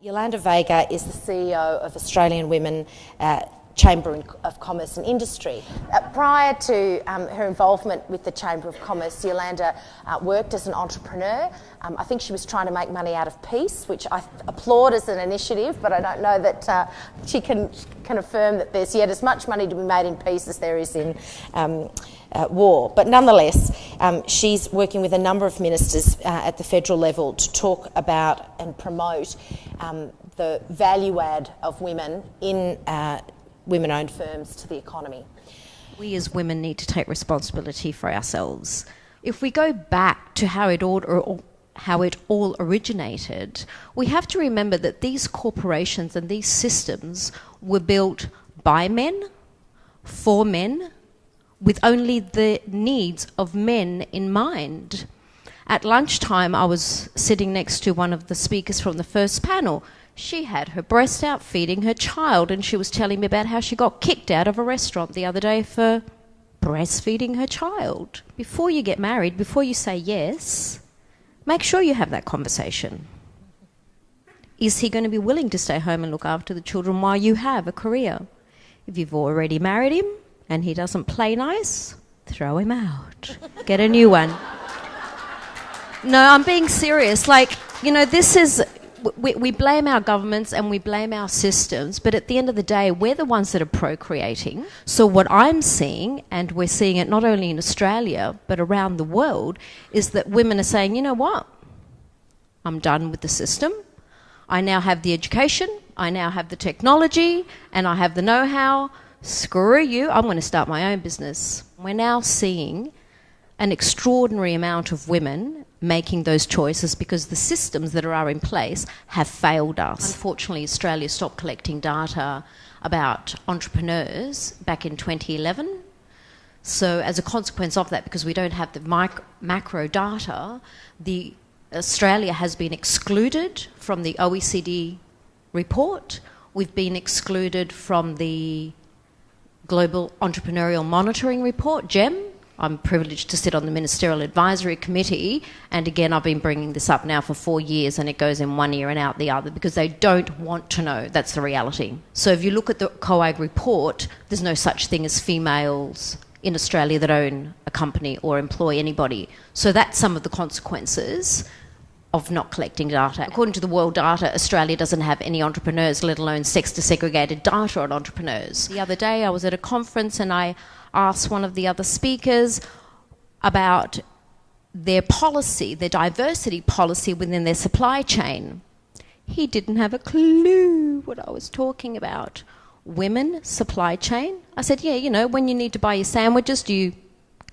Yolanda Vega is the CEO of Australian Women Chamber of Commerce and Industry. Prior to her involvement with the Chamber of Commerce, Yolanda worked as an entrepreneur. I think she was trying to make money out of peace, which I applaud as an initiative, but I don't know that she can affirm that there's yet as much money to be made in peace as there is in war. But nonetheless, she's working with a number of ministers at the federal level to talk about and promote the value add of women in women-owned firms to the economy. We as women need to take responsibility for ourselves. If we go back to how it all originated, we have to remember that these corporations and these systems were built by men, for men, with only the needs of men in mind. At lunchtime, I was sitting next to one of the speakers from the first panel. She had her breast out feeding her child, and she was telling me about how she got kicked out of a restaurant the other day for breastfeeding her child. Before you get married, before you say yes, make sure you have that conversation. Is he going to be willing to stay home and look after the children while you have a career? If you've already married him and he doesn't play nice, throw him out. Get a new one. No, I'm being serious. This is... We blame our governments and we blame our systems, but at the end of the day, we're the ones that are procreating. So what I'm seeing, and we're seeing it not only in Australia, but around the world, is that women are saying, you know what? I'm done with the system. I now have the education, I now have the technology, and I have the know-how. Screw you, I'm going to start my own business. We're now seeing an extraordinary amount of women making those choices because the systems that are in place have failed us. Unfortunately, Australia stopped collecting data about entrepreneurs back in 2011. So as a consequence of that, because we don't have the macro data, Australia has been excluded from the OECD report. We've been excluded from the Global Entrepreneurial Monitoring Report, GEM. I'm privileged to sit on the Ministerial Advisory Committee, and again, I've been bringing this up now for 4 years, and it goes in one ear and out the other because they don't want to know. That's the reality. So if you look at the COAG report, there's no such thing as females in Australia that own a company or employ anybody. So that's some of the consequences of not collecting data. According to the World Data, Australia doesn't have any entrepreneurs, let alone sex-desegregated data on entrepreneurs. The other day I was at a conference and I asked one of the other speakers about their policy, their diversity policy within their supply chain. He didn't have a clue what I was talking about. Women, supply chain? I said, yeah, when you need to buy your sandwiches, do you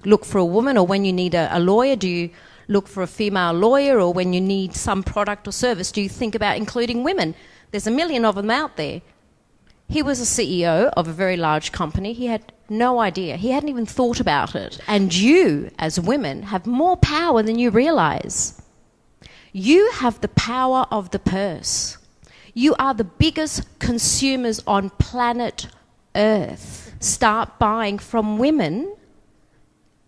look for a woman? Or when you need a lawyer, do you look for a female lawyer? Or when you need some product or service, do you think about including women? There's a million of them out there. He was a CEO of a very large company. He had no idea. He hadn't even thought about it. And you, as women, have more power than you realise. You have the power of the purse. You are the biggest consumers on planet Earth. Start buying from women.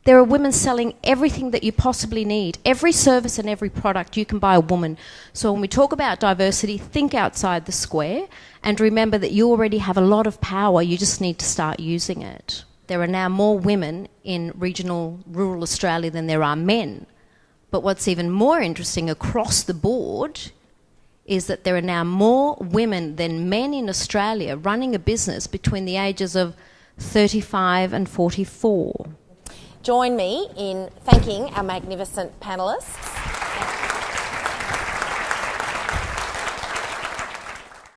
There are women selling everything that you possibly need. Every service and every product you can buy a woman. So when we talk about diversity, think outside the square and remember that you already have a lot of power. You just need to start using it. There are now more women in regional rural Australia than there are men. But what's even more interesting across the board is that there are now more women than men in Australia running a business between the ages of 35 and 44. Join me in thanking our magnificent panellists.